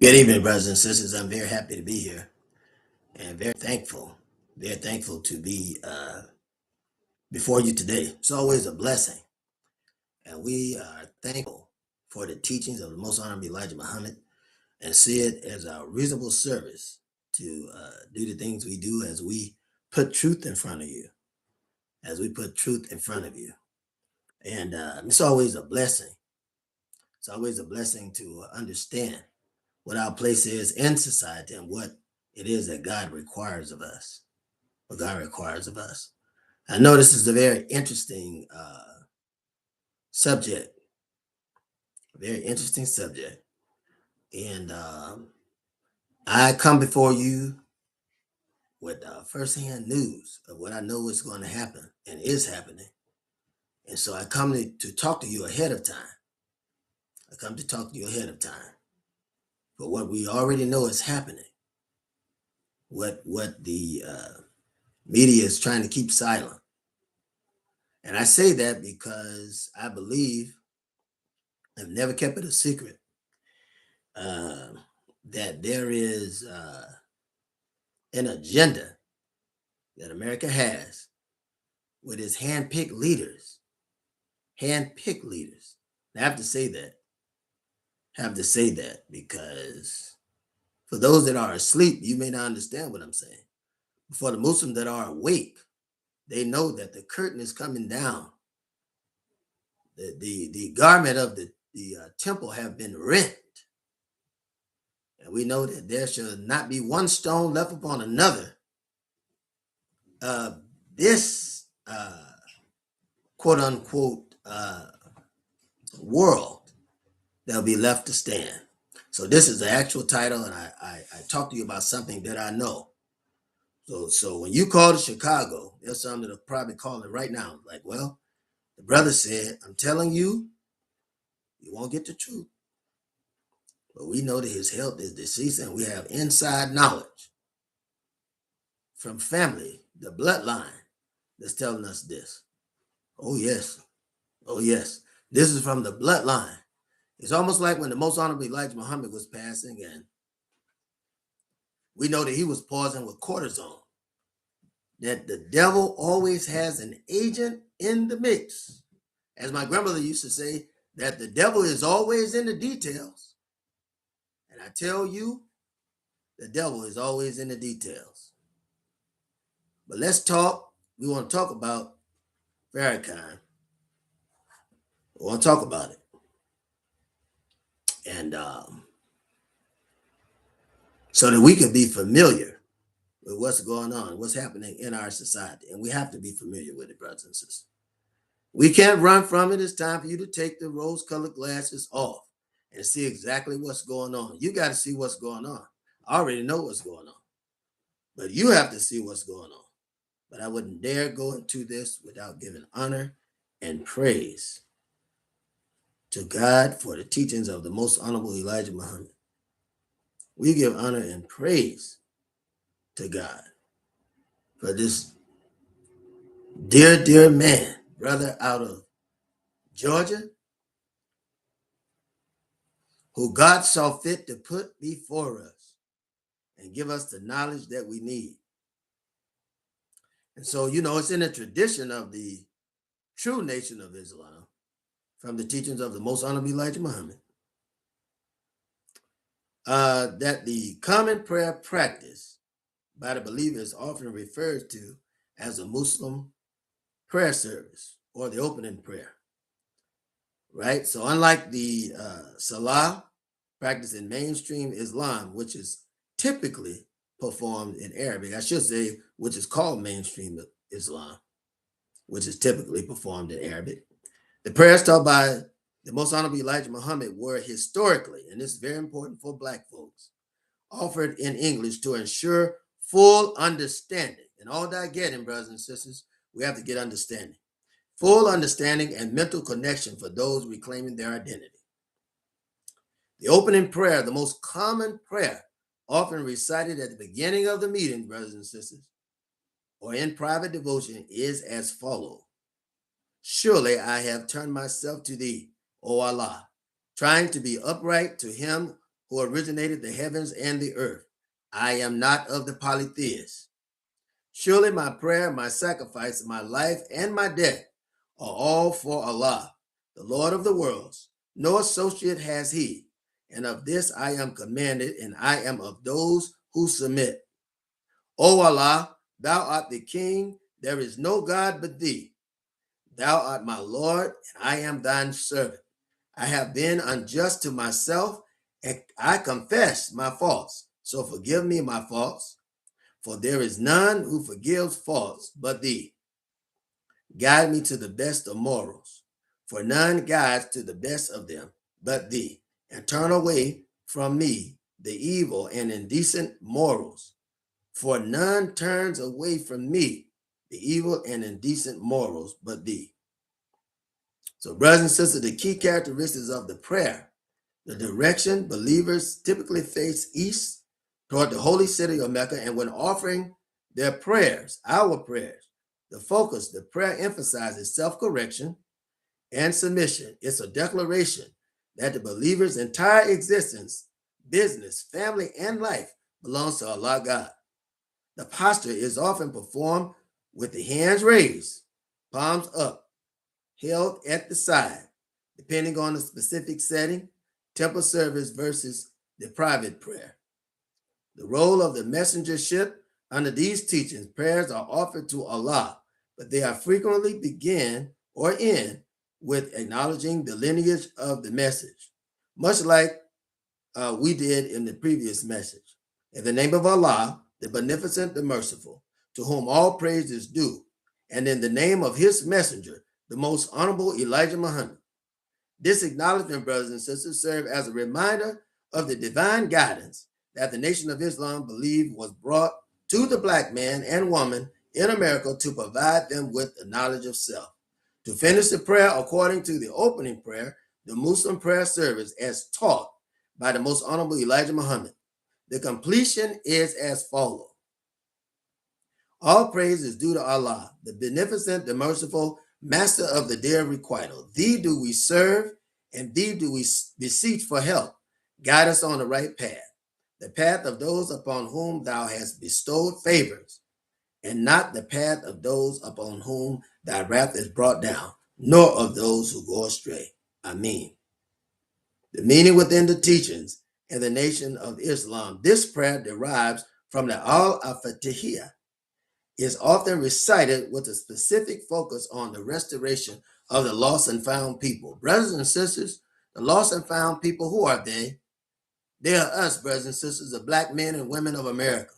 Good evening, brothers and sisters. I'm very happy to be here and very thankful to be before you today. It's always a blessing. And we are thankful for the teachings of the Most Honorable Elijah Muhammad and see it as our reasonable service to do the things we do as we put truth in front of you, as we put truth in front of you. And it's always a blessing. It's always a blessing to understand what our place is in society and what it is that God requires of us. What God requires of us. I know this is a very interesting subject, very interesting subject. And I come before you with firsthand news of what I know is going to happen and is happening. And so I come to talk to you ahead of time. I come to talk to you ahead of time. But what we already know is happening, what the media is trying to keep silent. And I say that because I believe I've never kept it a secret that there is an agenda that America has with its hand-picked leaders. Hand-picked leaders. I have to say that. Because for those that are asleep, you may not understand what I'm saying. For the Muslims that are awake, they know that the curtain is coming down. The garment of the temple have been rent. And we know that there shall not be one stone left upon another. This quote unquote world that'll be left to stand. So this is the actual title, and I talk to you about something that I know. So when you call to Chicago, there's some that'll probably call it right now. Like, well, the brother said, I'm telling you, you won't get the truth. But we know that his health is deceased, and we have inside knowledge from family, the bloodline, that's telling us this. Oh, yes. Oh, yes. This is from the bloodline. It's almost like when the Most Honorable Elijah Muhammad was passing, and we know that he was poisoned with cortisone, that the devil always has an agent in the mix. As my grandmother used to say, that the devil is always in the details. And I tell you, the devil is always in the details. But let's talk. We want to talk about Farakhan. We want to talk about it. And so that we can be familiar with what's going on, what's happening in our society. And we have to be familiar with it, brothers and sisters. We can't run from it. It's time for you to take the rose-colored glasses off and see exactly what's going on. You got to see what's going on. I already know what's going on, but you have to see what's going on. But I wouldn't dare go into this without giving honor and praise to God for the teachings of the Most Honorable Elijah Muhammad. We give honor and praise to God for this dear man, brother out of Georgia, who God saw fit to put before us and give us the knowledge that we need. And so, it's in the tradition of the true nation of Islam, from the teachings of the Most Honorable Elijah Muhammad, that the common prayer practice by the believer is often referred to as a Muslim prayer service or the opening prayer, right? So unlike the Salah practice in mainstream Islam, which is typically performed in Arabic, I should say, which is called mainstream Islam, which is typically performed in Arabic, the prayers taught by the Most Honorable Elijah Muhammad were historically, and this is very important for Black folks, offered in English to ensure full understanding. And all that getting, brothers and sisters, we have to get understanding. Full understanding and mental connection for those reclaiming their identity. The opening prayer, the most common prayer, often recited at the beginning of the meeting, brothers and sisters, or in private devotion, is as follows. Surely I have turned myself to thee, O Allah, trying to be upright to him who originated the heavens and the earth. I am not of the polytheists. Surely my prayer, my sacrifice, my life, and my death are all for Allah, the Lord of the worlds. No associate has he, and of this I am commanded, and I am of those who submit. O Allah, thou art the King, there is no God but thee. Thou art my Lord, and I am thine servant. I have been unjust to myself, and I confess my faults. So forgive me my faults, for there is none who forgives faults but thee. Guide me to the best of morals, for none guides to the best of them but thee. And turn away from me the evil and indecent morals, for none turns away from me the evil and indecent morals but thee. So, brothers and sisters, the key characteristics of the prayer: the direction believers typically face east toward the holy city of Mecca, and when offering their prayers, our prayers, the prayer emphasizes self-correction and submission. It's a declaration that the believer's entire existence, business, family, and life belongs to Allah God. The posture is often performed with the hands raised, palms up, held at the side, depending on the specific setting, temple service versus the private prayer. The role of the messengership under these teachings: prayers are offered to Allah, but they are frequently begin or end with acknowledging the lineage of the message, much like we did in the previous message. In the name of Allah, the beneficent, the merciful, to whom all praise is due, and in the name of his messenger, the most honorable Elijah Muhammad. This acknowledgement, brothers and sisters, serve as a reminder of the divine guidance that the Nation of Islam believed was brought to the black man and woman in America to provide them with the knowledge of self. To finish the prayer according to the opening prayer, the Muslim prayer service as taught by the most honorable Elijah Muhammad, the completion is as follows. All praise is due to Allah, the beneficent, the merciful, master of the dear requital. Thee do we serve, and thee do we beseech for help. Guide us on the right path, the path of those upon whom thou hast bestowed favors, and not the path of those upon whom thy wrath is brought down, nor of those who go astray. Amen. The meaning within the teachings in the Nation of Islam: this prayer derives from the Al-Fatihiyah, is often recited with a specific focus on the restoration of the lost and found people. Brothers and sisters, the lost and found people, who are they? They are us, brothers and sisters, the black men and women of America,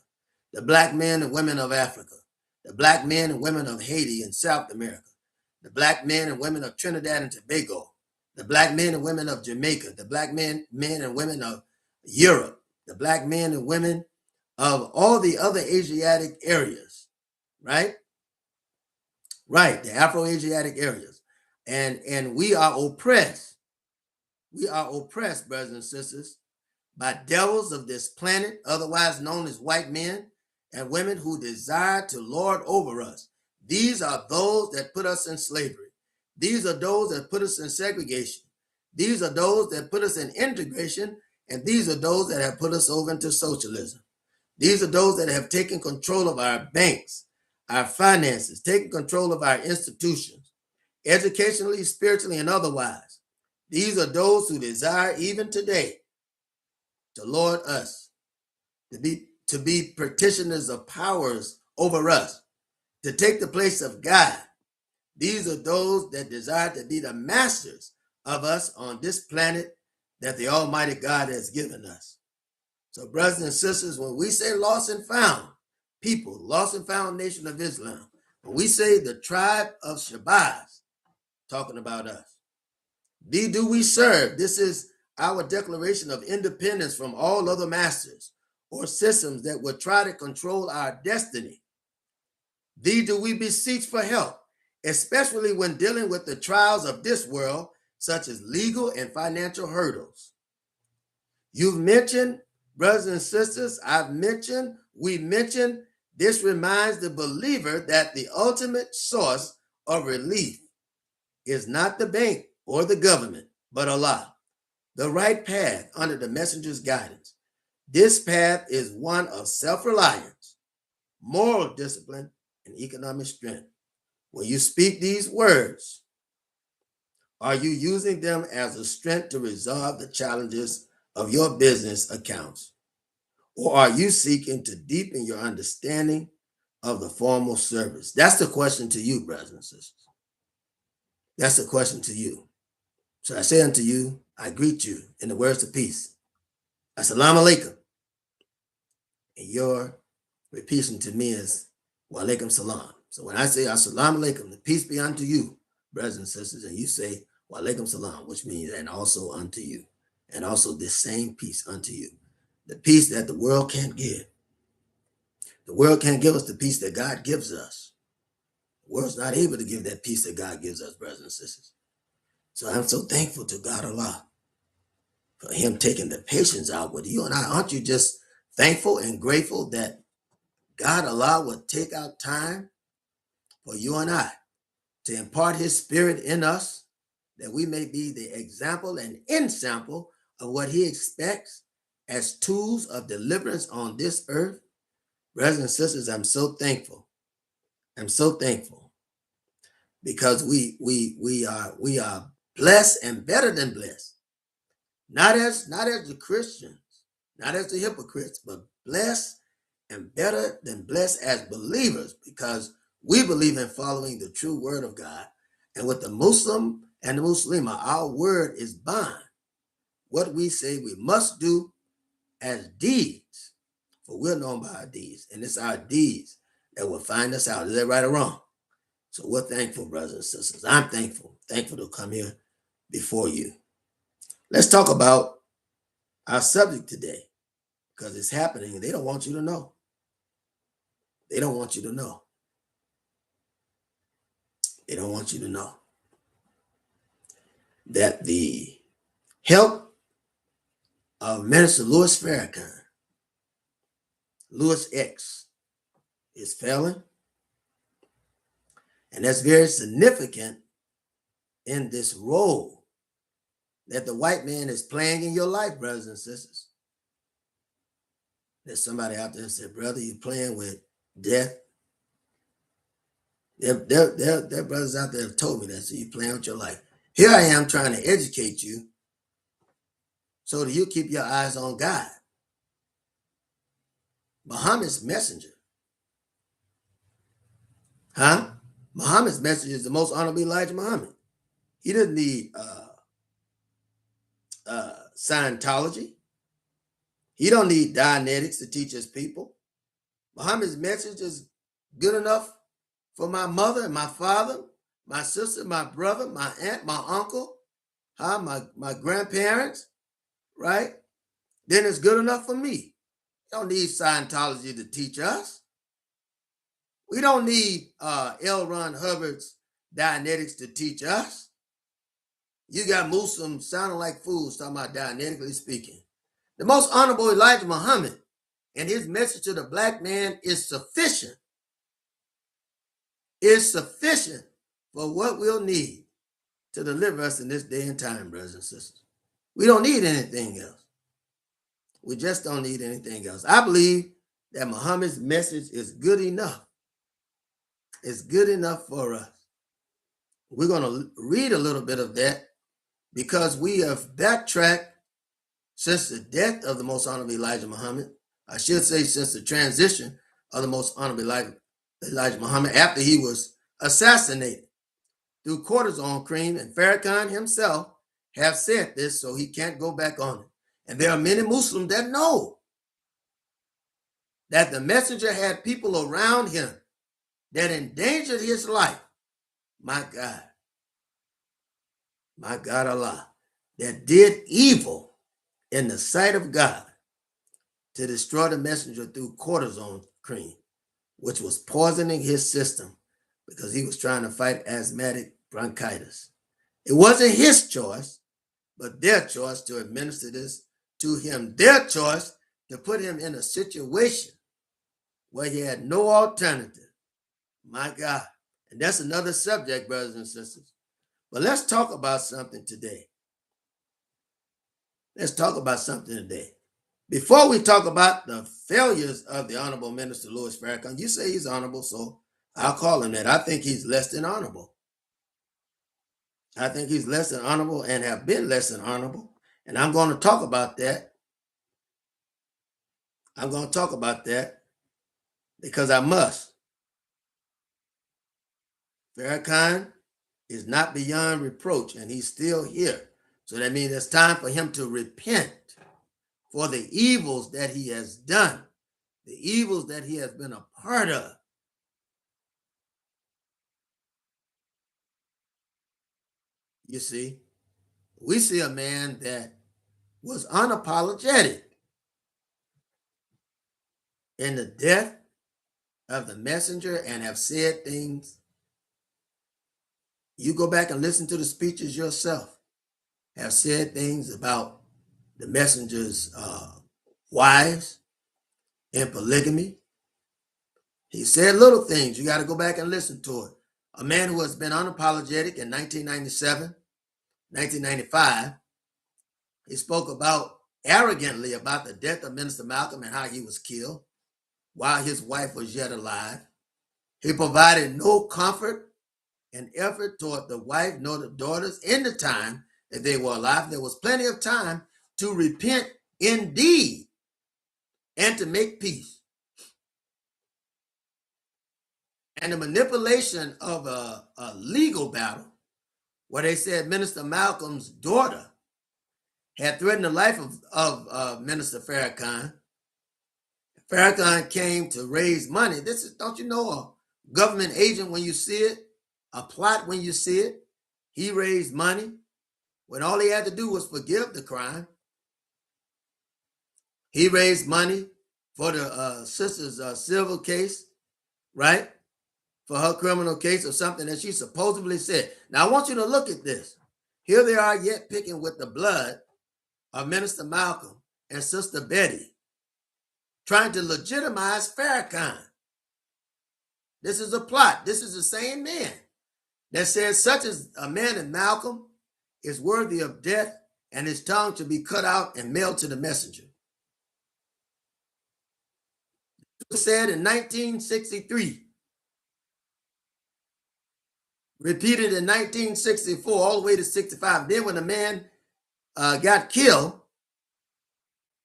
the black men and women of Africa, the black men and women of Haiti and South America, the black men and women of Trinidad and Tobago, the black men and women of Jamaica, the black men and women of Europe, the black men and women of all the other Asiatic areas, right? Right, the Afro-Asiatic areas. And we are oppressed. We are oppressed, brothers and sisters, by devils of this planet, otherwise known as white men and women who desire to lord over us. These are those that put us in slavery. These are those that put us in segregation. These are those that put us in integration, and these are those that have put us over into socialism. These are those that have taken control of our banks, our finances, taken control of our institutions, educationally, spiritually, and otherwise. These are those who desire even today to lord us, to be practitioners of powers over us, to take the place of God. These are those that desire to be the masters of us on this planet that the Almighty God has given us. So, brothers and sisters, when we say lost and found people, lost and found Nation of Islam, when we say the tribe of Shabazz, talking about us. Thee do we serve. This is our declaration of independence from all other masters or systems that would try to control our destiny. Thee do we beseech for help, especially when dealing with the trials of this world, such as legal and financial hurdles. You've mentioned, brothers and sisters, we mentioned, this reminds the believer that the ultimate source of relief is not the bank or the government, but Allah. the right path under the messenger's guidance. This path is one of self-reliance, moral discipline, and economic strength. When you speak these words, are you using them as a strength to resolve the challenges of your business accounts? Or are you seeking to deepen your understanding of the formal service? That's the question to you, brothers and sisters. That's the question to you. So I say unto you, I greet you in the words of peace. Assalamu alaikum. And your repeating to me is wa alaikum salam. So when I say assalamu alaikum, the peace be unto you, brothers and sisters, and you say wa alaikum salam, which means and also unto you, and also this same peace unto you. The peace that the world can't give. The world can't give us the peace that God gives us. The world's not able to give that peace that God gives us, brothers and sisters. So I'm so thankful to God Allah for him taking the patience out with you and I. Aren't you just thankful and grateful that God Allah would take out time for you and I to impart his spirit in us, that we may be the example and ensample of what he expects as tools of deliverance on this earth? Brothers and sisters, I'm so thankful. I'm so thankful because we are blessed and better than blessed. Not as the Christians, not as the hypocrites, but blessed and better than blessed as believers, because we believe in following the true word of God. And with the Muslim and the Muslima, our word is bond. What we say we must do as deeds, for we're known by our deeds. And it's our deeds that will find us out. Is that right or wrong? So we're thankful, brothers and sisters. I'm thankful to come here before you. Let's talk about our subject today, because it's happening and they don't want you to know. They don't want you to know. They don't want you to know that the help of Minister Louis Farakhan, Louis X, is failing. And that's very significant in this role that the white man is playing in your life, brothers and sisters. There's somebody out there that said, brother, you're playing with death. There are brothers out there that told me that, so you're playing with your life. Here I am trying to educate you so that you keep your eyes on God. Muhammad's messenger. Muhammad's messenger is the most honorable Elijah Muhammad. He doesn't need Scientology. He don't need Dianetics to teach his people. Muhammad's message is good enough for my mother and my father, my sister, my brother, my aunt, my uncle, my grandparents, right? Then it's good enough for me. We don't need Scientology to teach us. We don't need L. Ron Hubbard's Dianetics to teach us. You got Muslims sounding like fools talking about Dianetically speaking. The most honorable Elijah Muhammad and his message to the black man is sufficient. Is sufficient for what we'll need to deliver us in this day and time, brothers and sisters. We don't need anything else. We just don't need anything else. I believe that Muhammad's message is good enough. It's good enough for us. We're going to read a little bit of that because we have backtracked since the death of the most honorable Elijah Muhammad. I should say since the transition of the most honorable Elijah Muhammad after he was assassinated through cortisone cream, and Farakhan himself have said this, so he can't go back on it. And there are many Muslims that know that the messenger had people around him that endangered his life. My God Allah, that did evil in the sight of God to destroy the messenger through cortisone cream, which was poisoning his system because he was trying to fight asthmatic bronchitis. It wasn't his choice, but their choice to administer this to him, their choice to put him in a situation where he had no alternative. My God. And that's another subject, brothers and sisters. But let's talk about something today. Let's talk about something today. Before we talk about the failures of the Honorable Minister Louis Farrakhan, you say he's honorable, so I'll call him that. I think he's less than honorable. I think he's less than honorable and have been less than honorable. And I'm going to talk about that. I'm going to talk about that because I must. Farakhan is not beyond reproach and he's still here. So that means it's time for him to repent for the evils that he has done, the evils that he has been a part of. You see, we see a man that was unapologetic in the death of the messenger and have said things. You go back and listen to the speeches yourself, have said things about the messenger's wives and polygamy. He said little things. You got to go back and listen to it. A man who has been unapologetic in 1997, 1995, he spoke about arrogantly about the death of Minister Malcolm and how he was killed while his wife was yet alive. He provided no comfort and effort toward the wife nor the daughters in the time that they were alive. There was plenty of time to repent indeed and to make peace. And the manipulation of a legal battle where they said Minister Malcolm's daughter had threatened the life of Minister Farakhan. Farakhan came to raise money. This is, don't you know, a government agent when you see it, a plot when you see it. He raised money when all he had to do was forgive the crime. He raised money for the sister's civil case, right? For her criminal case or something that she supposedly said. Now, I want you to look at this. Here they are yet picking with the blood of Minister Malcolm and Sister Betty, trying to legitimize Farakhan. This is a plot. This is the same man that says such as a man as Malcolm is worthy of death and his tongue should be cut out and mailed to the messenger. It was said in 1963, repeated in 1964, all the way to 65. Then when the man got killed,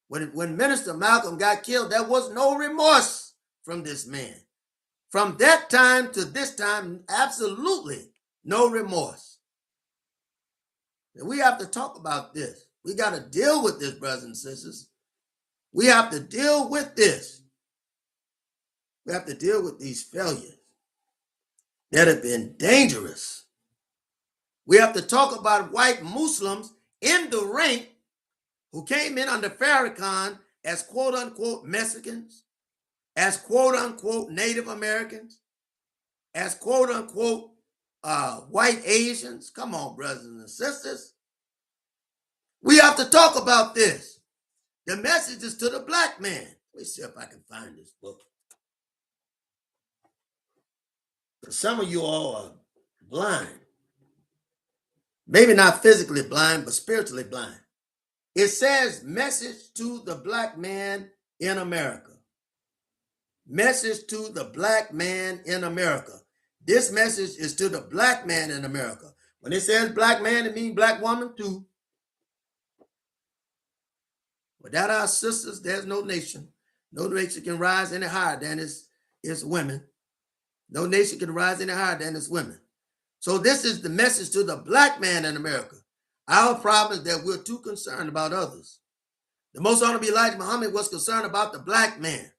when Minister Malcolm got killed, there was no remorse from this man. From that time to this time, absolutely no remorse. And we have to talk about this. We got to deal with this, brothers and sisters. We have to deal with this. We have to deal with these failures that have been dangerous. We have to talk about white Muslims in the rank who came in under Farakhan as quote-unquote Mexicans, as quote-unquote Native Americans, as quote-unquote white Asians. Come on, brothers and sisters. We have to talk about this. The message is to the black man. Let me see if I can find this book. Some of you all are blind. Maybe not physically blind, but spiritually blind. It says message to the black man in America. Message to the black man in America. This message is to the black man in America. When it says black man, it means black woman too. Without our sisters, there's no nation. No nation can rise any higher than its women. No nation can rise any higher than its women. So this is the message to the black man in America. Our problem is that we're too concerned about others. The Most Honorable Elijah Muhammad was concerned about the black man.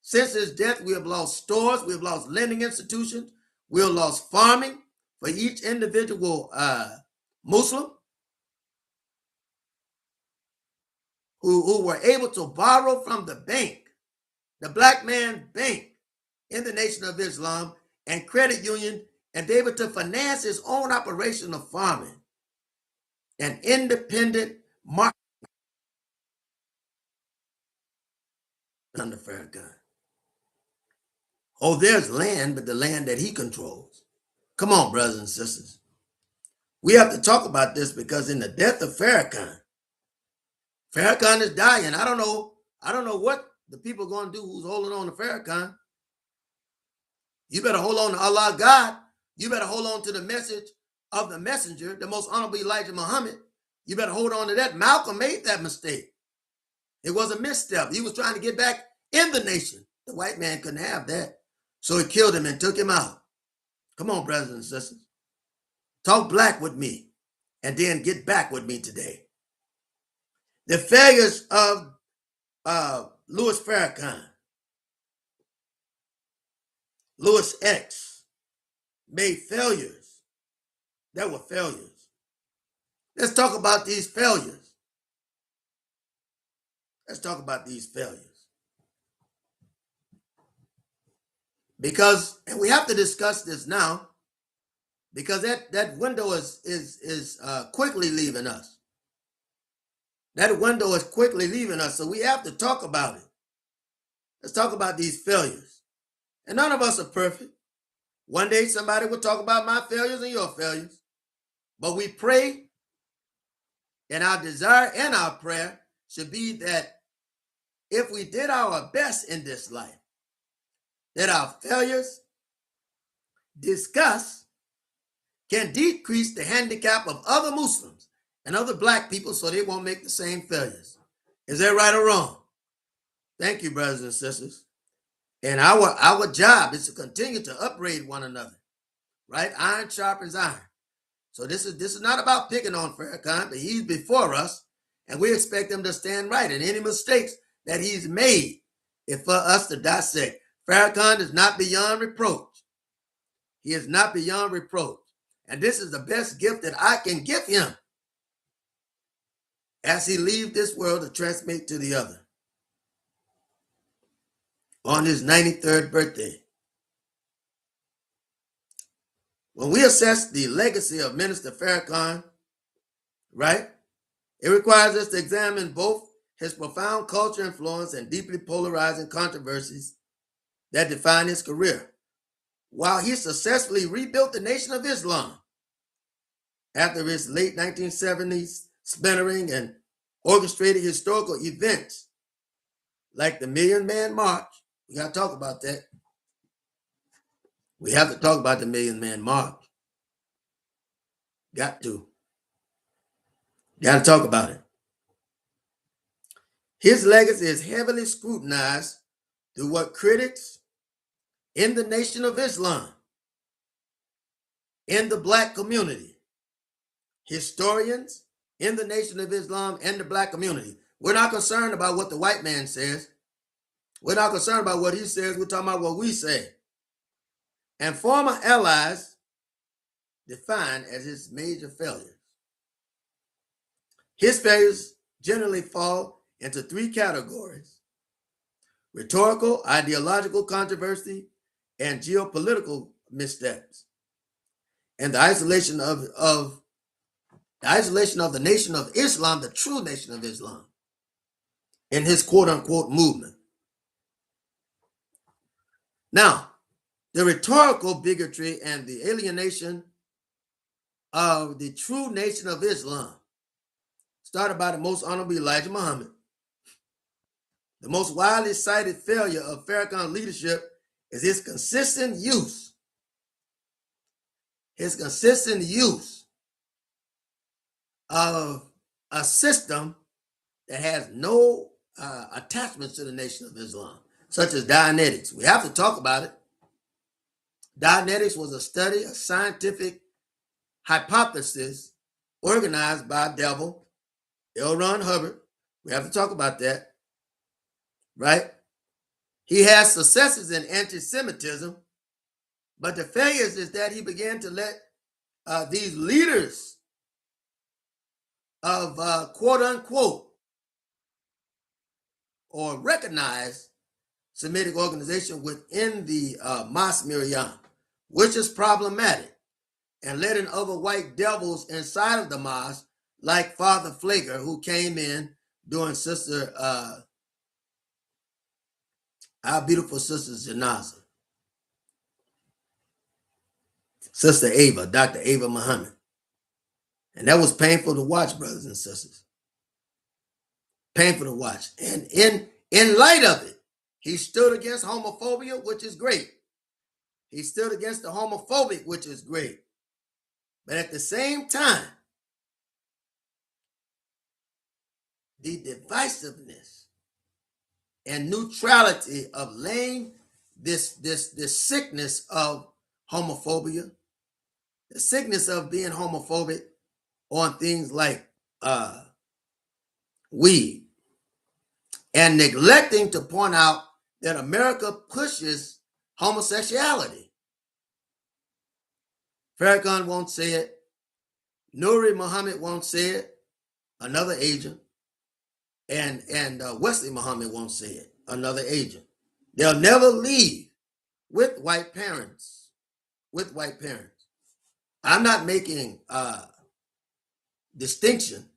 Since his death, we have lost stores, we have lost lending institutions, we have lost farming for each individual Muslim who were able to borrow from the bank, the black man bank in the Nation of Islam and credit union, and be able to finance his own operation of farming. An independent market under Farakhan. Oh, there's land, but the land that he controls. Come on, brothers and sisters. We have to talk about this because in the death of Farakhan, Farakhan is dying. I don't know what the people are going to do who's holding on to Farakhan. You better hold on to Allah God. You better hold on to the message of the messenger, the most honorable Elijah Muhammad. You better hold on to that. Malcolm made that mistake. It was a misstep. He was trying to get back in the nation. The white man couldn't have that. So he killed him and took him out. Come on, brothers and sisters. Talk black with me and then get back with me today. The failures of Louis Farrakhan, Louis X, made failures that were failures. Let's talk about these failures. Let's talk about these failures. Because, and we have to discuss this now, because that window is quickly leaving us. That window is quickly leaving us, so we have to talk about it. Let's talk about these failures. And none of us are perfect. One day somebody will talk about my failures and your failures. But we pray, and our desire and our prayer should be that if we did our best in this life, that our failures discussed can decrease the handicap of other Muslims and other black people so they won't make the same failures. Is that right or wrong? Thank you, brothers and sisters. And our job is to continue to upgrade one another, right? Iron sharpens iron. So this is not about picking on Farakhan, but he's before us, and we expect him to stand right. And any mistakes that he's made is for us to dissect. Farakhan is not beyond reproach. He is not beyond reproach. And this is the best gift that I can give him as he leaves this world to transmit to the other on his 93rd birthday. When we assess the legacy of Minister Farakhan, right, it requires us to examine both his profound culture influence and deeply polarizing controversies that define his career, while he successfully rebuilt the Nation of Islam after its late 1970s splintering and orchestrated historical events like the Million Man March. We got to talk about that. We have to talk about the Million Man March. Got to talk about it. His legacy is heavily scrutinized through what critics in the Nation of Islam, in the black community, historians in the Nation of Islam and the black community. We're not concerned about what the white man says. We're not concerned about what he says. We're talking about what we say. And former allies defined as his major failures. His failures generally fall into three categories: rhetorical, ideological controversy, and geopolitical missteps. And the isolation of the Nation of Islam, the true Nation of Islam, in his quote-unquote movement. Now, the rhetorical bigotry and the alienation of the true Nation of Islam started by the most honorable Elijah Muhammad. The most widely cited failure of Farakhan's leadership is his consistent use of a system that has no attachments to the Nation of Islam, such as Dianetics. We have to talk about it. Dianetics was a study, a scientific hypothesis organized by Devil, L. Ron Hubbard. We have to talk about that, right? He has successes in anti-Semitism, but the failures is that he began to let these leaders of quote-unquote or recognized Semitic organization within the Mas Miriam, which is problematic, and letting other white devils inside of the mosque, like Father Flager, who came in during Sister, our beautiful sister's janazah, Sister Ava, Dr. Ava Muhammad. And that was painful to watch, brothers and sisters. Painful to watch. And in light of it, he stood against homophobia, which is great. He stood against the homophobic, which is great. But at the same time, the divisiveness and neutrality of laying this sickness of homophobia, the sickness of being homophobic on things like weed, and neglecting to point out that America pushes homosexuality. Farakhan won't say it. Nuri Muhammad won't say it. Another agent. And Wesley Muhammad won't say it. Another agent. They'll never leave with white parents. With white parents. I'm not making distinction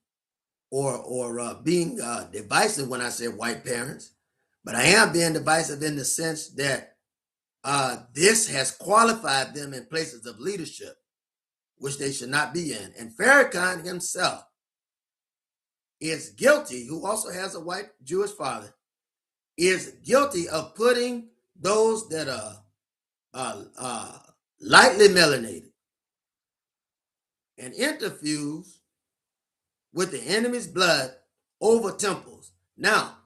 or being divisive when I say white parents, but I am being divisive in the sense that this has qualified them in places of leadership, which they should not be in. And Farakhan himself is guilty, who also has a white Jewish father, is guilty of putting those that are lightly melanated and interfused with the enemy's blood over temples. Now,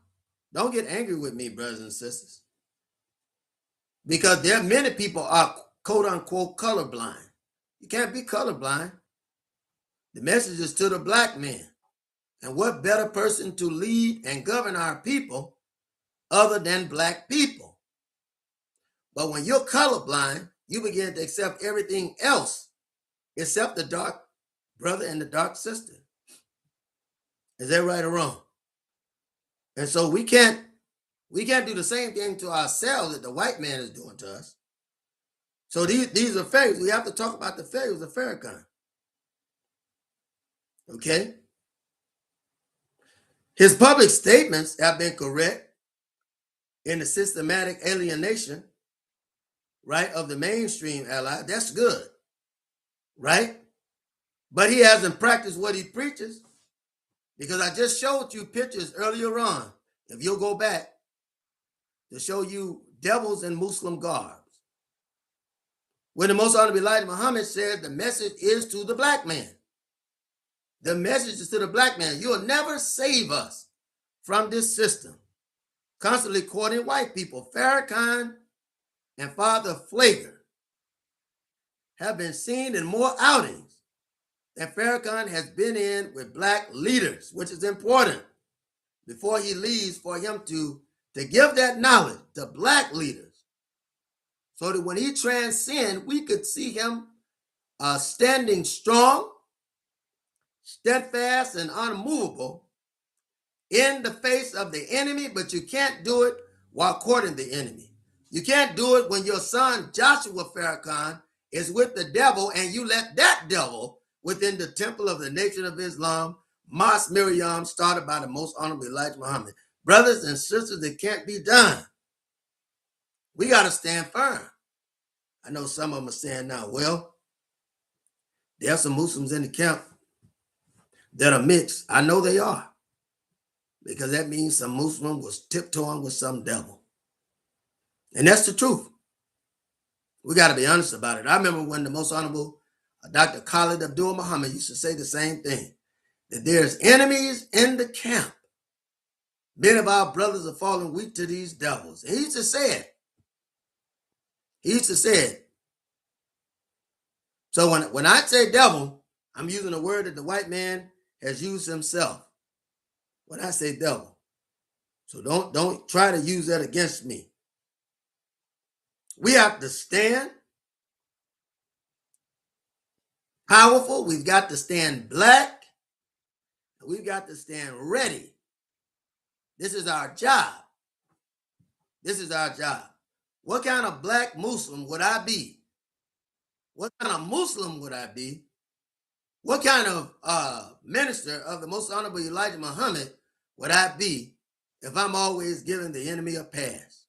don't get angry with me, brothers and sisters, because there are many people are quote unquote colorblind. You can't be colorblind. The message is to the black man. And what better person to lead and govern our people other than black people? But when you're colorblind, you begin to accept everything else except the dark brother and the dark sister. Is that right or wrong? And so we can't do the same thing to ourselves that the white man is doing to us. So these are failures. We have to talk about the failures of Farakhan. Okay? His public statements have been correct in the systematic alienation, right, of the mainstream ally. That's good, right? But he hasn't practiced what he preaches, because I just showed you pictures earlier on, if you'll go back, to show you devils in Muslim garbs. When the Most Honorable Elijah Muhammad said the message is to the black man. The message is to the black man. You'll never save us from this system. Constantly quoting white people. Farakhan and Father Flager have been seen in more outings than Farakhan has been in with black leaders, which is important before he leaves, for him to give that knowledge to black leaders, so that when he transcends, we could see him standing strong, steadfast, and unmovable in the face of the enemy. But you can't do it while courting the enemy. You can't do it when your son Joshua Farakhan is with the devil and you let that devil within the temple of the Nation of Islam, Mas Miriam, started by the Most Honorable Elijah Muhammad. Brothers and sisters, it can't be done. We got to stand firm. I know some of them are saying now, well, there are some Muslims in the camp that are mixed. I know they are, because that means some Muslim was tiptoeing with some devil. And that's the truth. We got to be honest about it. I remember when the Most Honorable Dr. Khalid Abdul Muhammad used to say the same thing, that there's enemies in the camp. Many of our brothers are falling weak to these devils. And he used to say it. He used to say it. So when I say devil, I'm using a word that the white man has used himself when I say devil. So don't try to use that against me. We have to stand powerful. We've got to stand black. We've got to stand ready. This is our job. This is our job. What kind of black Muslim would I be? What kind of Muslim would I be? What kind of minister of the Most Honorable Elijah Muhammad would I be if I'm always giving the enemy a pass?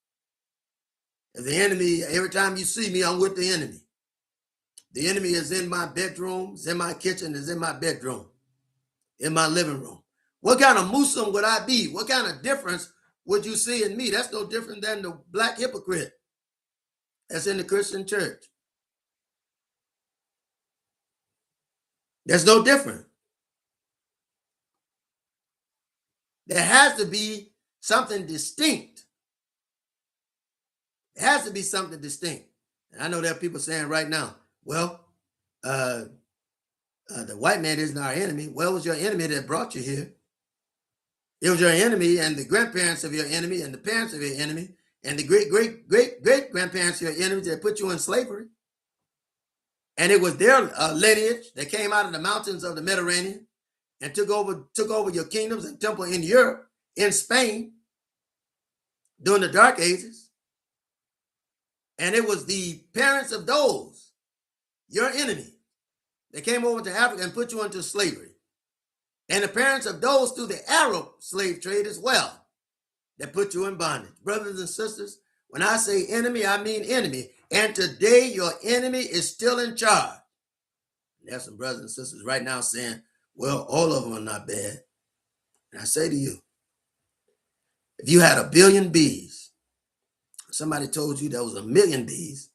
If the enemy, every time you see me, I'm with the enemy. The enemy is in my bedroom, is in my kitchen, is in my bedroom, in my living room. What kind of Muslim would I be? What kind of difference would you see in me? That's no different than the black hypocrite that's in the Christian church. There's no different. There has to be something distinct. It has to be something distinct. And I know there are people saying right now, well, the white man isn't our enemy. Well, it was your enemy that brought you here. It was your enemy and the grandparents of your enemy and the parents of your enemy and the great-great-great-great-grandparents of your enemy that put you in slavery. And it was their lineage that came out of the mountains of the Mediterranean and took over your kingdoms and temple in Europe, in Spain, during the Dark Ages. And it was the parents of those, your enemy, that came over to Africa and put you into slavery. And the parents of those through the Arab slave trade as well, that put you in bondage. Brothers and sisters, when I say enemy, I mean enemy. And today your enemy is still in charge. There's some brothers and sisters right now saying, well, all of them are not bad. And I say to you, if you had 1 billion bees, somebody told you there was 1 million bees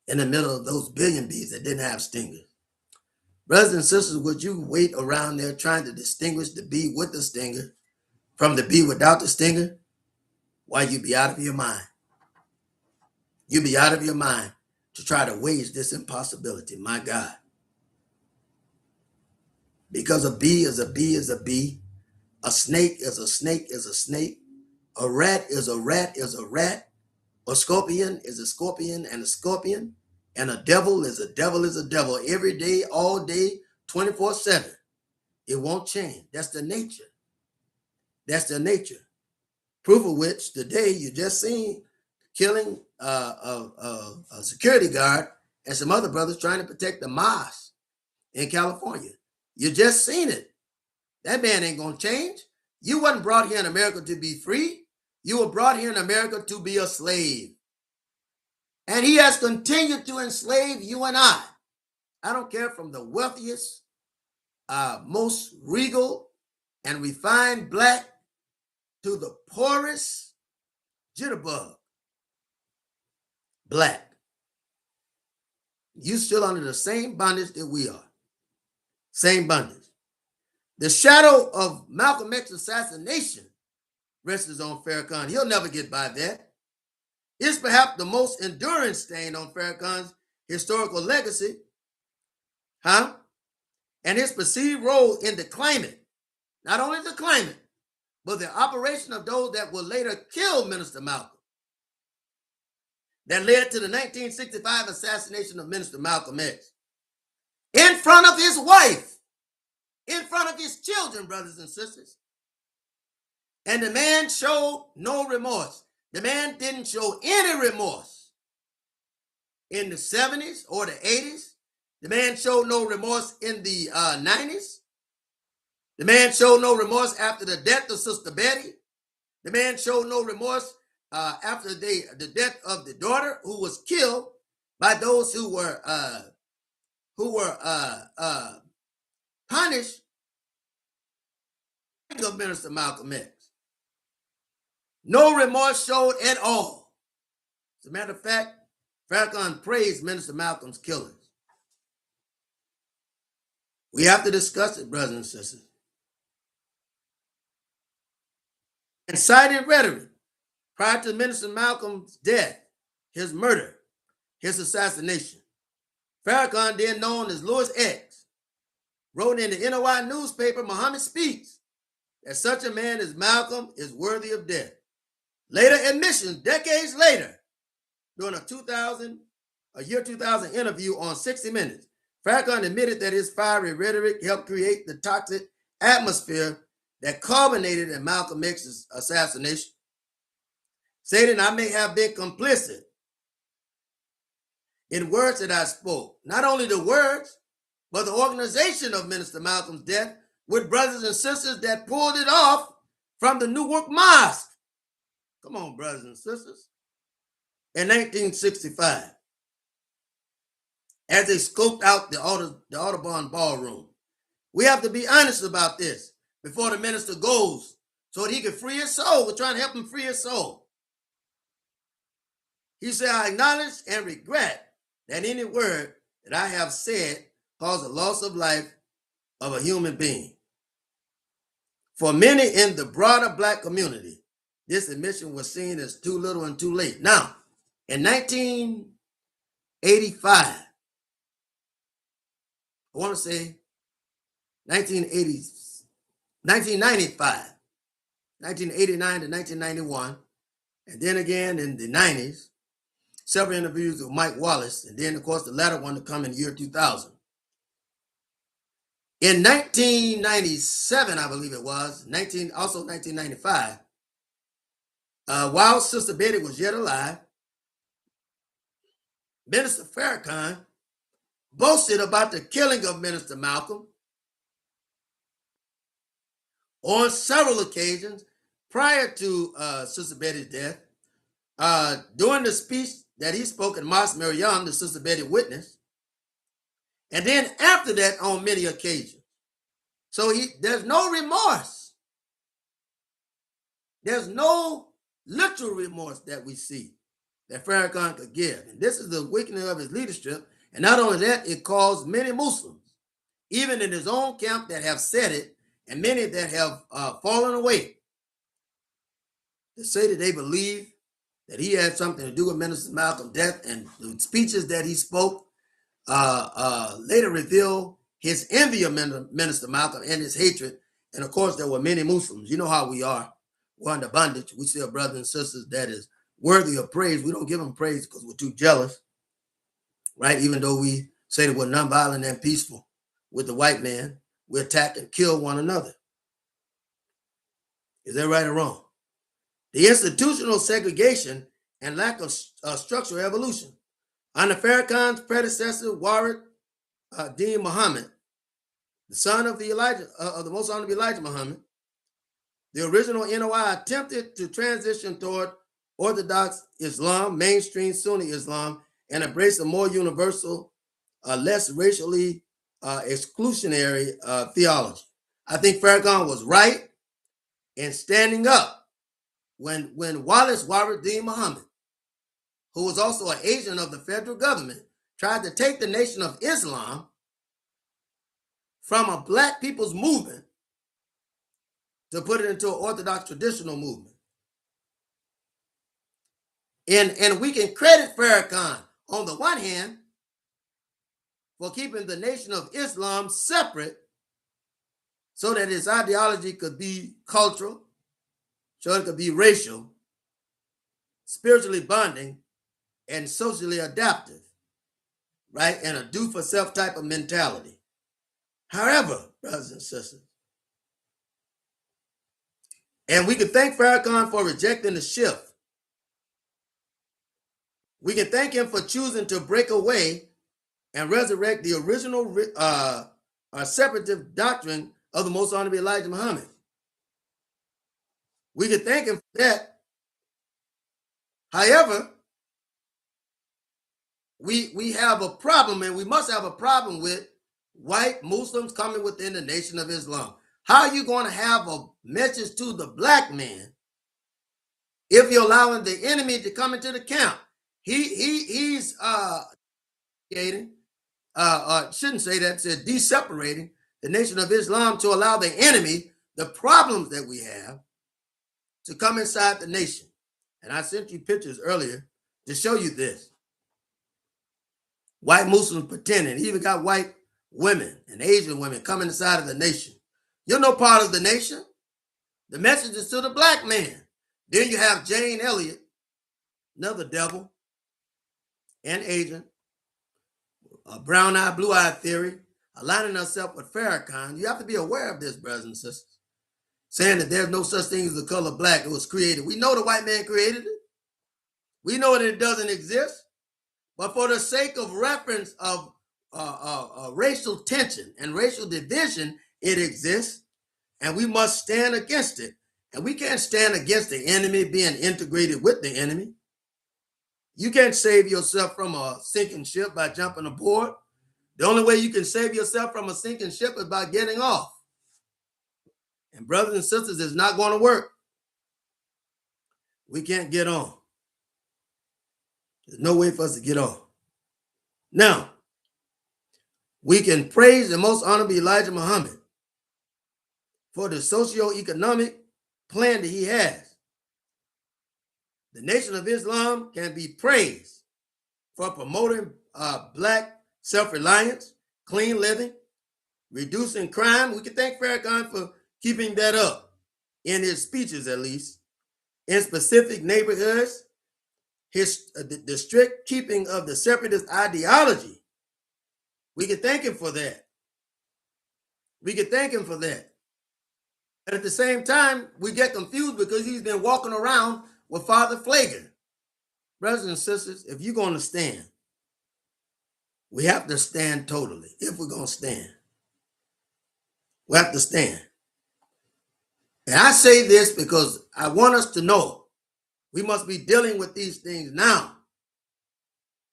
in the middle of those 1 billion bees that didn't have stingers. Brothers and sisters, would you wait around there trying to distinguish the bee with the stinger from the bee without the stinger? Why, you'd be out of your mind. You'd be out of your mind to try to wage this impossibility, my God. Because a bee is a bee is a bee. A snake is a snake is a snake. A rat is a rat is a rat. A scorpion is a scorpion and a scorpion. And a devil is a devil is a devil. Every day, all day, 24/7. It won't change. That's the nature. That's the nature. Proof of which today you just seen killing a security guard and some other brothers trying to protect the mosque in California. You just seen it. That man ain't gonna change. You wasn't brought here in America to be free. You were brought here in America to be a slave. And he has continued to enslave you and I. I don't care, from the wealthiest, most regal and refined black to the poorest jitterbug black. You still under the same bondage that we are. Same bondage. The shadow of Malcolm X's assassination rests on Farakhan. He'll never get by that. It's perhaps the most enduring stain on Farakhan's historical legacy, and his perceived role in the climate, not only the climate, but the operation of those that will later kill Minister Malcolm, that led to the 1965 assassination of Minister Malcolm X, in front of his wife, in front of his children, brothers and sisters. And the man showed no remorse. The man didn't show any remorse in the 70s or the 80s. The man showed no remorse in the 90s. The man showed no remorse after the death of Sister Betty. The man showed no remorse after the death of the daughter, who was killed by those who were punished of Minister Malcolm X. No remorse showed at all. As a matter of fact, Farakhan praised Minister Malcolm's killers. We have to discuss it, brothers and sisters. Incited rhetoric prior to Minister Malcolm's death, his murder, his assassination. Farakhan, then known as Louis X, wrote in the NOI newspaper, Muhammad Speaks, that such a man as Malcolm is worthy of death. Later admissions, decades later, during a year 2000 interview on 60 Minutes, Farakhan admitted that his fiery rhetoric helped create the toxic atmosphere that culminated in Malcolm X's assassination, stating, "I may have been complicit in words that I spoke. Not only the words, but the organization of Minister Malcolm's death with brothers and sisters that pulled it off from the Newark Mosque." Come on, brothers and sisters. In 1965, as they scoped out the Audubon Ballroom. We have to be honest about this. before the minister goes so that he can free his soul. We're trying to help him free his soul. He said, I acknowledge and regret that any word that I have said caused the loss of life of a human being. For many in the broader black community, this admission was seen as too little and too late. Now, in 1985, I want to say 1980, 1995, 1989 to 1991, and then again in the 90s, several interviews with Mike Wallace, and then, of course, the latter one to come in the year 2000. In 1997, I believe it was, 1995, while Sister Betty was yet alive, Minister Farakhan boasted about the killing of Minister Malcolm on several occasions prior to Sister Betty's death. During the speech that he spoke at Mauricelm-Lei, the Sister Betty witnessed, and then after that on many occasions. So there's no remorse. There's no literal remorse that we see that Farakhan could give. And this is the weakening of his leadership. And not only that, it caused many Muslims, even in his own camp, that have said it, and many that have fallen away, to say that they believe that he had something to do with Minister Malcolm's death, and the speeches that he spoke later reveal his envy of Minister Malcolm and his hatred. And of course, there were many Muslims. You know how we are. We're under bondage. We see our brothers and sisters that is worthy of praise. We don't give them praise because we're too jealous, right? Even though we say that we're nonviolent and peaceful with the white man, we attack and kill one another. Is that right or wrong? The institutional segregation and lack of structural evolution. Under Farakhan's predecessor, Warith Deen Muhammad, the son of the Most Honorable Elijah Muhammad, the original NOI attempted to transition toward Orthodox Islam, mainstream Sunni Islam, and embrace a more universal, less racially exclusionary theology. I think Farakhan was right in standing up when Wallace Warith Deen Muhammad, who was also an agent of the federal government, tried to take the Nation of Islam from a black people's movement to put it into an Orthodox traditional movement. And we can credit Farakhan, on the one hand, for keeping the Nation of Islam separate so that its ideology could be cultural, so it could be racial, spiritually bonding, and socially adaptive, right? And a do-for-self type of mentality. However, brothers and sisters, and we can thank Farakhan for rejecting the shift. We can thank him for choosing to break away and resurrect the original separatist doctrine of the Most Honorable Elijah Muhammad. We can thank him for that. However, we have a problem, and we must have a problem with white Muslims coming within the Nation of Islam. How are you going to have a message to the black man if you're allowing the enemy to come into the camp? He's shouldn't say that, said de-separating the Nation of Islam to allow the enemy, the problems that we have, to come inside the nation. And I sent you pictures earlier to show you this. White Muslims pretending, even got white women and Asian women coming inside of the nation. You're no part of the nation. The message is to the black man. Then you have Jane Elliott, another devil, and agent, a brown-eyed, blue-eyed theory, aligning herself with Farakhan. You have to be aware of this, brothers and sisters. Saying that there's no such thing as the color black. It was created. We know the white man created it. We know that it doesn't exist. But for the sake of reference of racial tension and racial division, it exists, and we must stand against it. And we can't stand against the enemy being integrated with the enemy. You can't save yourself from a sinking ship by jumping aboard. The only way you can save yourself from a sinking ship is by getting off. And brothers and sisters, it's not going to work. We can't get on. There's no way for us to get on. Now, we can praise the most honorable Elijah Muhammad for the socio-economic plan that he has. The Nation of Islam can be praised for promoting Black self-reliance, clean living, reducing crime. We can thank Farakhan for keeping that up in his speeches, at least, in specific neighborhoods, the strict keeping of the separatist ideology. We can thank him for that. We can thank him for that. And at the same time, we get confused because he's been walking around with Father Flager. Brothers and sisters, if you're going to stand, we have to stand totally. If we're going to stand, we have to stand. And I say this because I want us to know we must be dealing with these things now.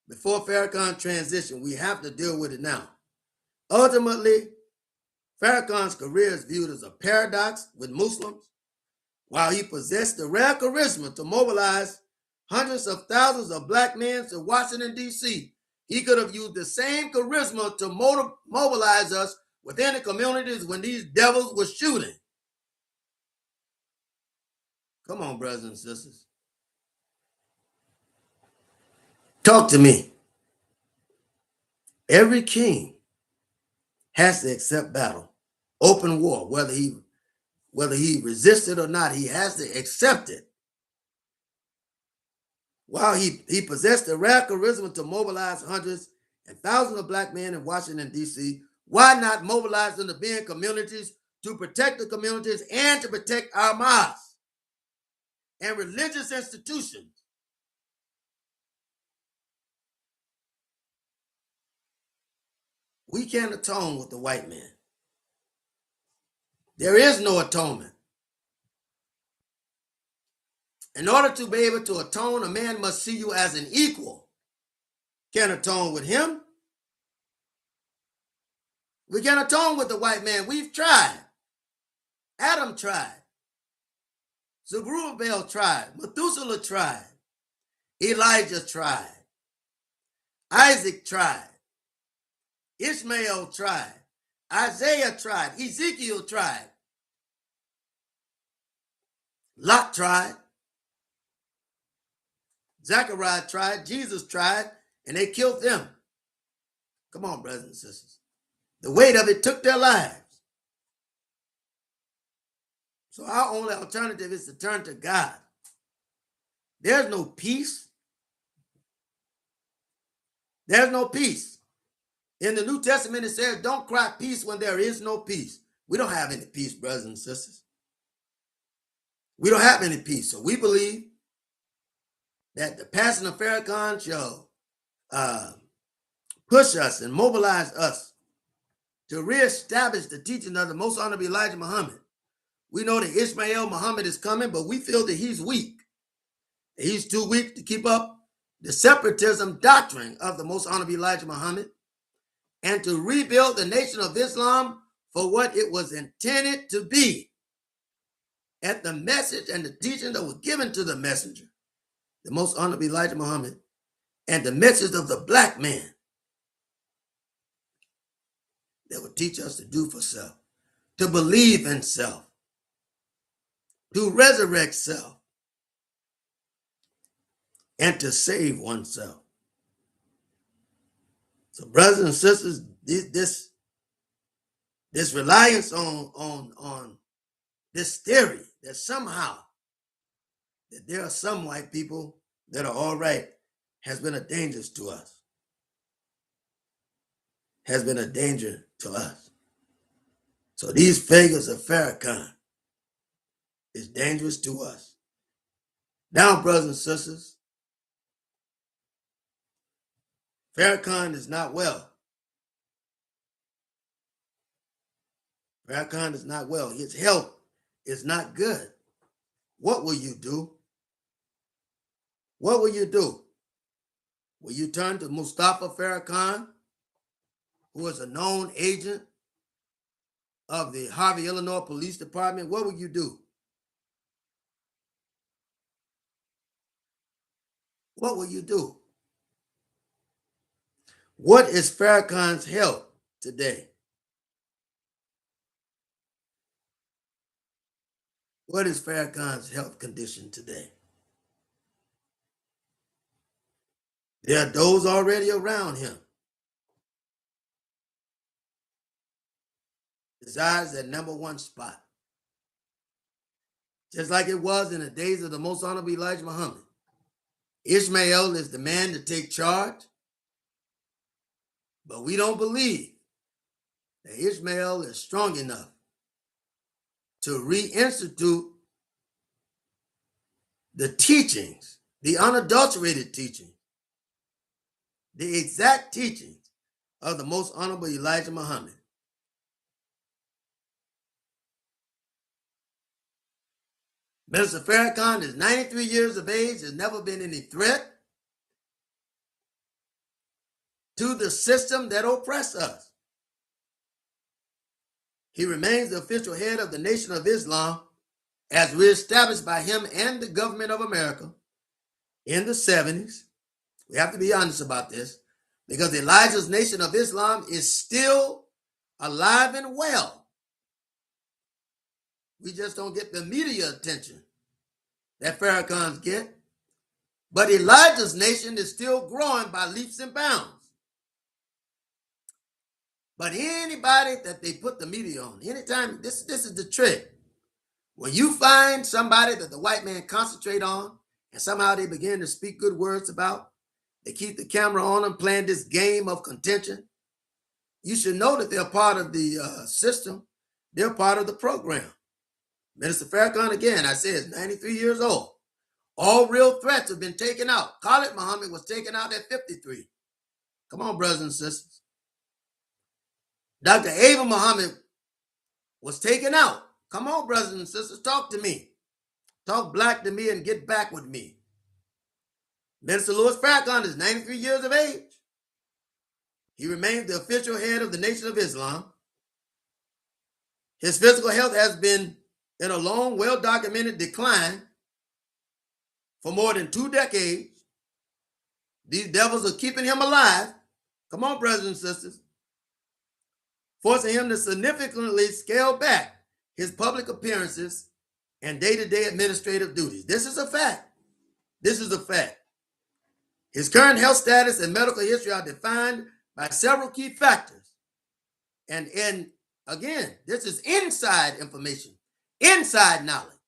Before Farakhan transition, we have to deal with it now. Ultimately, Farakhan's career is viewed as a paradox with Muslims. While he possessed the rare charisma to mobilize hundreds of thousands of Black men to Washington, D.C., he could have used the same charisma to mobilize us within the communities when these devils were shooting. Come on, brothers and sisters. Talk to me. Every king has to accept battle, open war, whether he resisted or not, he has to accept it. While he possessed the rare charisma to mobilize hundreds and thousands of Black men in Washington, D.C., why not mobilize them to be in communities to protect the communities and to protect our mosques and religious institutions? We can't atone with the white man. There is no atonement. In order to be able to atone, a man must see you as an equal. Can't atone with him. We can't atone with the white man. We've tried. Adam tried. Zerubbabel tried. Methuselah tried. Elijah tried. Isaac tried. Ishmael tried. Isaiah tried. Ezekiel tried. Lot tried. Zechariah tried. Jesus tried. And they killed them. Come on, brothers and sisters. The weight of it took their lives. So our only alternative is to turn to God. There's no peace. There's no peace. In the New Testament, it says, don't cry peace when there is no peace. We don't have any peace, brothers and sisters. We don't have any peace. So we believe that the passing of Farakhan shall push us and mobilize us to reestablish the teaching of the most honorable Elijah Muhammad. We know that Ishmael Muhammad is coming, but we feel that he's weak. He's too weak to keep up the separatism doctrine of the most honorable Elijah Muhammad and to rebuild the Nation of Islam for what it was intended to be at the message and the teaching that was given to the messenger, the most honorable Elijah Muhammad, and the message of the Black man that would teach us to do for self, to believe in self, to resurrect self, and to save oneself. So, brothers and sisters, this reliance on this theory that somehow that there are some white people that are all right has been a danger to us. Has been a danger to us. So these figures of Farakhan is dangerous to us. Now, brothers and sisters, Farakhan is not well. Farakhan is not well. His health is not good. What will you do? What will you do? Will you turn to Mustafa Farakhan, who is a known agent of the Harvey, Illinois Police Department, what would you do? What will you do? What is Farakhan's health today? What is Farakhan's health condition today? There are those already around him. Desires that number one spot. Just like it was in the days of the most honorable Elijah Muhammad. Ishmael is the man to take charge, but we don't believe that Ishmael is strong enough to reinstitute the teachings, the unadulterated teachings, the exact teachings of the most honorable Elijah Muhammad. Minister Farakhan is 93 years of age, has never been any threat to the system that oppress us. He remains the official head of the Nation of Islam as reestablished by him and the government of America in the 70s. We have to be honest about this, because Elijah's Nation of Islam is still alive and well. We just don't get the media attention that Farakhans get. But Elijah's nation is still growing by leaps and bounds. But anybody that they put the media on, anytime, this is the trick. When you find somebody that the white man concentrate on, and somehow they begin to speak good words about, they keep the camera on them, playing this game of contention, you should know that they're part of the system. They're part of the program. Minister Farakhan, again, I say, is 93 years old. All real threats have been taken out. Khalid Muhammad was taken out at 53. Come on, brothers and sisters. Dr. Ava Muhammad was taken out. Come on, brothers and sisters, talk to me. Talk black to me and get back with me. Minister Louis Farrakhan is 93 years of age. He remains the official head of the Nation of Islam. His physical health has been in a long, well-documented decline for more than 2 decades. These devils are keeping him alive. Come on, brothers and sisters. Forcing him to significantly scale back his public appearances and day-to-day administrative duties. This is a fact. This is a fact. His current health status and medical history are defined by several key factors. And again, this is inside information, inside knowledge.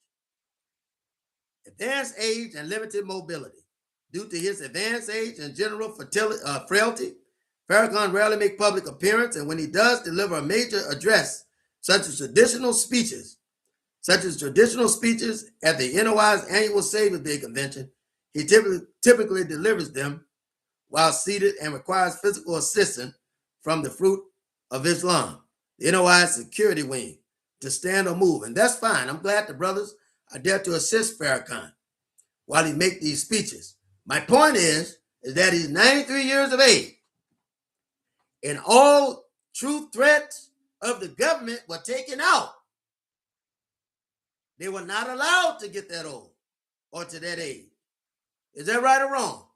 Advanced age and limited mobility. Due to his advanced age and general frailty, Farakhan rarely makes public appearance, and when he does deliver a major address, such as traditional speeches at the NOI's annual Saviors Day convention, he typically delivers them while seated and requires physical assistance from the Fruit of Islam, the NOI security wing, to stand or move. And that's fine. I'm glad the brothers are there to assist Farakhan while he makes these speeches. My point is that he's 93 years of age, and all true threats of the government were taken out. They were not allowed to get that old or to that age. Is that right or wrong?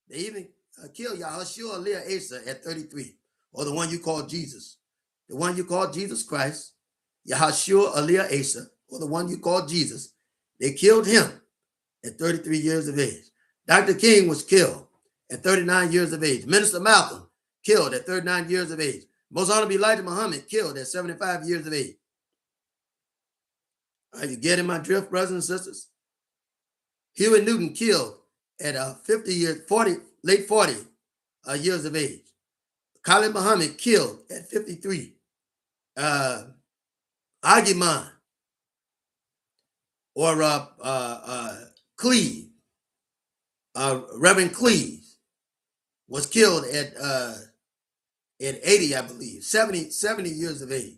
They even killed Yahushua Asa at 33, or the one you call Jesus. The one you call Jesus Christ, Yahushua Asa, or the one you call Jesus. They killed him at 33 years of age. Dr. King was killed at 39 years of age. Minister Malcolm killed at 39 years of age. Most Honorable Elijah Muhammad killed at 75 years of age. Are you getting my drift, brothers and sisters? Huey Newton killed at late 40 years of age. Khalid Muhammad killed at 53. Agiman or Cleve, Reverend Cleve was killed at 80, I believe, 70 years of age.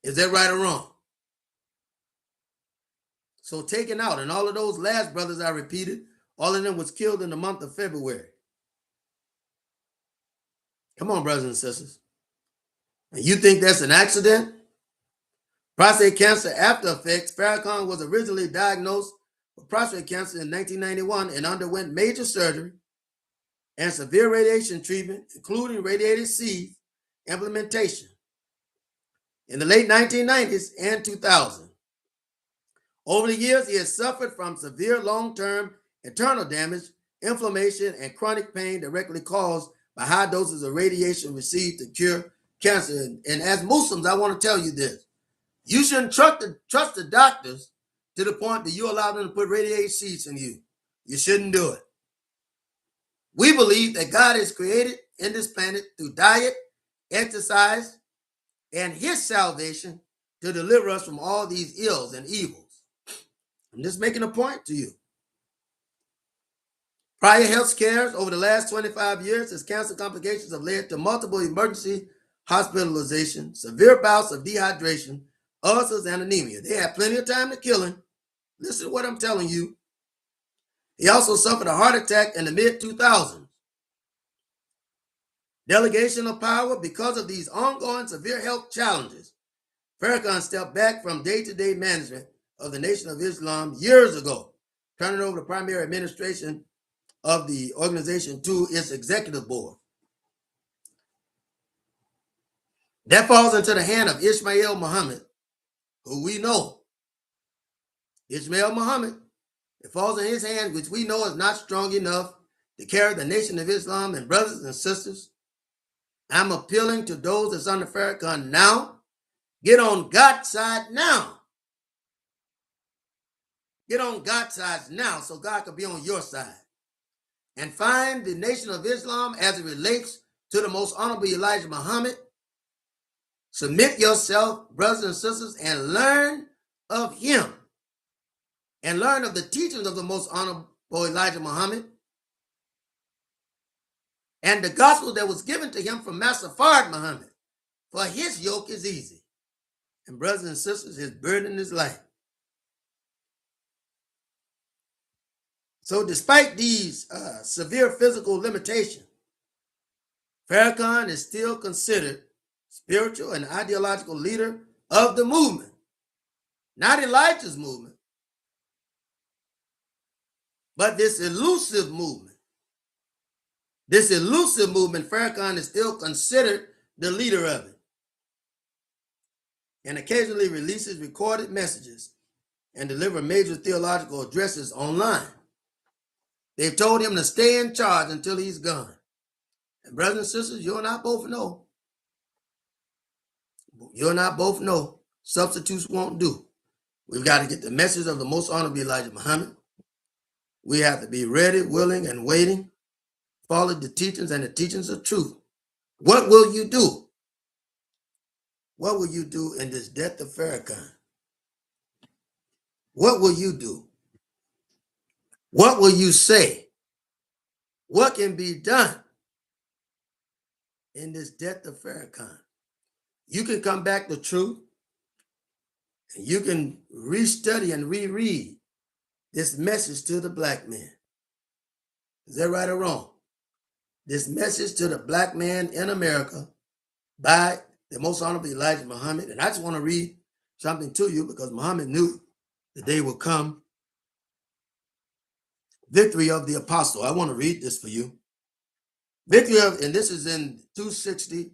Is that right or wrong? So taken out, and all of those last brothers I repeated, all of them was killed in the month of February. Come on, brothers and sisters. And you think that's an accident? Prostate cancer after effects. Farakhan was originally diagnosed with prostate cancer in 1991 and underwent major surgery and severe radiation treatment, including radiated seeds implementation in the late 1990s and 2000. Over the years, he has suffered from severe long-term internal damage, inflammation, and chronic pain directly caused by high doses of radiation received to cure cancer. And as Muslims, I want to tell you this. You shouldn't trust the doctors to the point that you allow them to put radiated seeds in you. You shouldn't do it. We believe that God is created in this planet through diet, exercise, and his salvation to deliver us from all these ills and evils. I'm just making a point to you. Prior health scares over the last 25 years, his cancer complications have led to multiple emergency hospitalizations, severe bouts of dehydration, ulcers, and anemia. They had plenty of time to kill him. Listen to what I'm telling you. He also suffered a heart attack in the mid-2000s. Delegation of power. Because of these ongoing severe health challenges, Farakhan stepped back from day-to-day management of the Nation of Islam years ago, turning over the primary administration of the organization to its executive board. That falls into the hand of Ismail Muhammad, who we know. Ismail Muhammad, it falls in his hand, which we know is not strong enough to carry the Nation of Islam. And brothers and sisters, I'm appealing to those that's under Farakhan now. Get on God's side now. Get on God's side now so God can be on your side. And find the Nation of Islam as it relates to the most honorable Elijah Muhammad. Submit yourself, brothers and sisters, and learn of him. And learn of the teachings of the most honorable Elijah Muhammad. And the gospel that was given to him from Master Farakhan Muhammad. For his yoke is easy. And brothers and sisters, his burden is light. So despite these severe physical limitations, Farakhan is still considered spiritual and ideological leader of the movement. Not Elijah's movement, but this elusive movement. This elusive movement, Farakhan is still considered the leader of it, and occasionally releases recorded messages and deliver major theological addresses online. They've told him to stay in charge until he's gone. And brothers and sisters, you and I both know. You and I both know substitutes won't do. We've got to get the message of the most honorable Elijah Muhammad. We have to be ready, willing, and waiting. Follow the teachings and the teachings of truth. What will you do? What will you do in this death of Farakhan? What will you do? What will you say? What can be done in this death of Farakhan? You can come back to truth, and you can restudy and reread this message to the black man. Is that right or wrong? This message to the black man in America by the most honorable Elijah Muhammad. And I just want to read something to you because Muhammad knew the day would come. Victory of the Apostle. I want to read this for you. Victory of, and this is in 260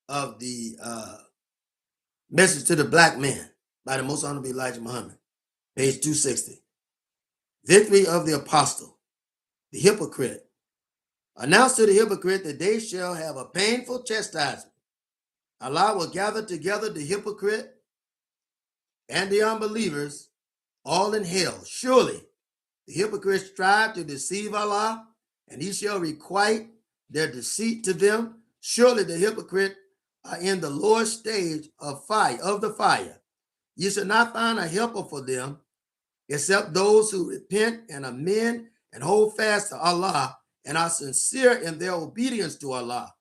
of the message to the black man by the most honorable Elijah Muhammad, page 260. Victory of the Apostle, the hypocrite. Announce to the hypocrite that they shall have a painful chastisement. Allah will gather together the hypocrite and the unbelievers all in hell. Surely the hypocrites strive to deceive Allah, and he shall requite their deceit to them. Surely the hypocrite are in the lower stage of the fire. You shall not find a helper for them, except those who repent and amend and hold fast to Allah and are sincere in their obedience to Allah.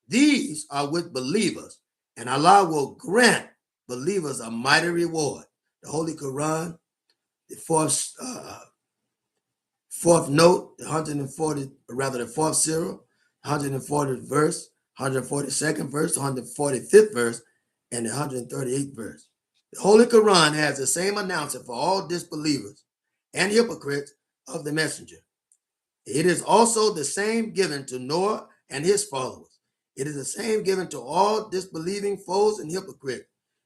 These are with believers, and Allah will grant believers a mighty reward. The Holy Quran, the fourth note, the fourth surah, 140th verse, 142nd verse, 145th verse, and the 138th verse. The Holy Quran has the same announcement for all disbelievers and hypocrites of the messenger. It is also the same given to Noah and his followers. It is the same given to all disbelieving foes and hypocrites.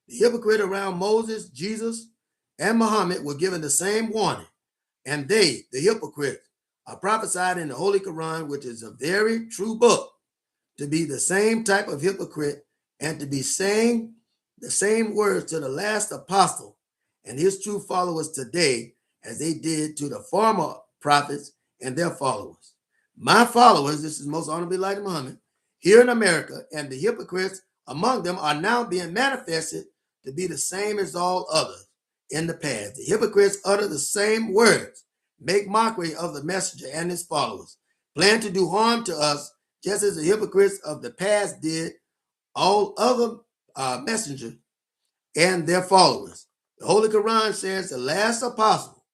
The hypocrite around Moses, Jesus, and Muhammad were given the same warning, and they, the hypocrites, are prophesied in the Holy Quran, which is a very true book, to be the same type of hypocrite and to be saying the same words to the last apostle and his true followers today as they did to the former prophets and their followers. My followers, this is most honorable Elijah Muhammad, here in America, and the hypocrites among them are now being manifested to be the same as all others in the past. The hypocrites utter the same words, make mockery of the messenger and his followers, plan to do harm to us, just as the hypocrites of the past did all other messengers and their followers. The Holy Quran says the last apostle,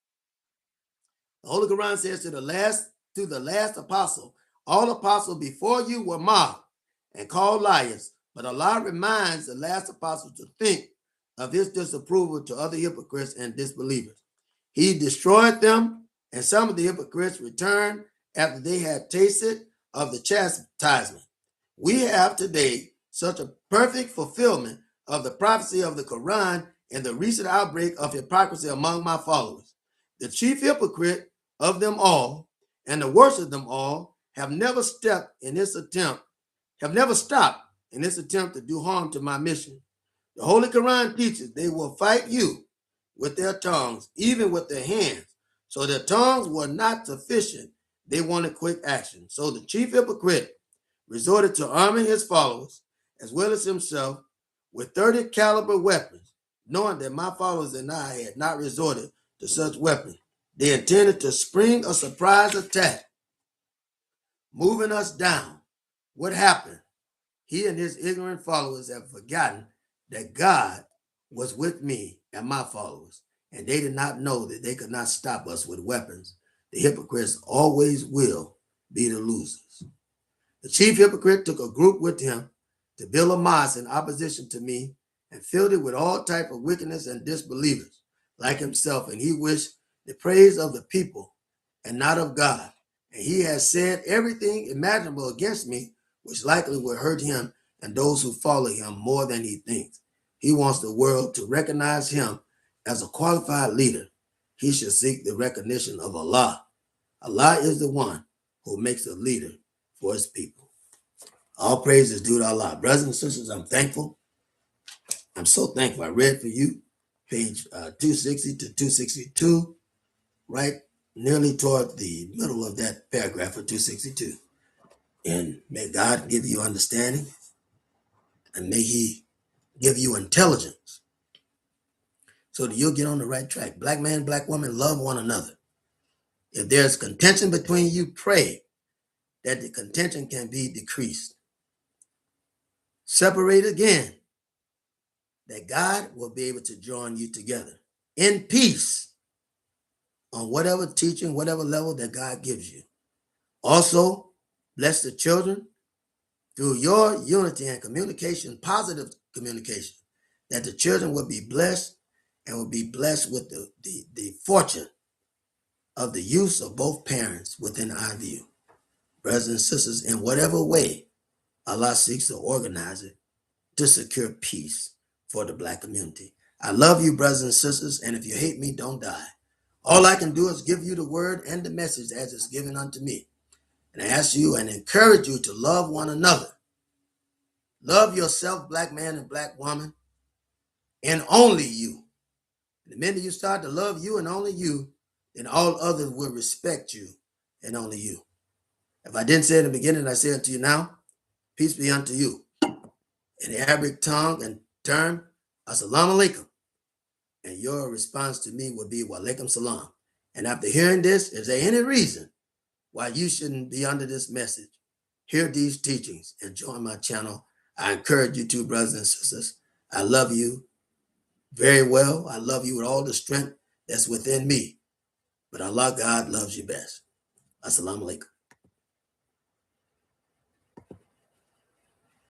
the Holy Quran says to the last apostle, all apostles before you were mocked and called liars, but Allah reminds the last apostle to think of his disapproval to other hypocrites and disbelievers. He destroyed them, and some of the hypocrites returned after they had tasted of the chastisement. We have today such a perfect fulfillment of the prophecy of the Quran in the recent outbreak of hypocrisy among my followers. The chief hypocrite of them all and the worst of them all have never stopped in this attempt to do harm to my mission. The Holy Quran teaches they will fight you with their tongues, even with their hands. So their tongues were not sufficient. They wanted quick action. So the chief hypocrite resorted to arming his followers as well as himself with 30 caliber weapons, knowing that my followers and I had not resorted to such weapons. They intended to spring a surprise attack, moving us down. What happened? He and his ignorant followers have forgotten that God was with me and my followers, and they did not know that they could not stop us with weapons. The hypocrites always will be the losers. The chief hypocrite took a group with him to build a mosque in opposition to me and filled it with all type of wickedness and disbelievers like himself, and he wished the praise of the people and not of God. And he has said everything imaginable against me, which likely will hurt him and those who follow him more than he thinks. He wants the world to recognize him as a qualified leader. He should seek the recognition of Allah. Allah is the one who makes a leader for his people. All praise is due to Allah. Brothers and sisters, I'm thankful. I'm so thankful. I read for you page 260 to 262, right nearly toward the middle of that paragraph of 262. And may God give you understanding, and may he give you intelligence so that you'll get on the right track. Black man, black woman, love one another. If there's contention between you, pray that the contention can be decreased. Separate again, that God will be able to join you together in peace on whatever teaching, whatever level that God gives you. Also, bless the children through your unity and communication, positive communication, that the children will be blessed and will be blessed with the fortune of the use of both parents within our view. Brothers and sisters, in whatever way Allah seeks to organize it to secure peace for the black community. I love you, brothers and sisters, and if you hate me, don't die. All I can do is give you the word and the message as it's given unto me. And I ask you and encourage you to love one another. Love yourself, black man and black woman, and only you. The minute you start to love you and only you, then all others will respect you and only you. If I didn't say it in the beginning, I say it to you now, peace be unto you. In the Arabic tongue and term, assalamu alaikum. And your response to me would be wa alaikum salam. And after hearing this, is there any reason why you shouldn't be under this message? Hear these teachings and join my channel. I encourage you to, brothers and sisters. I love you very well. I love you with all the strength that's within me. But Allah, God loves you best. Assalamu alaikum.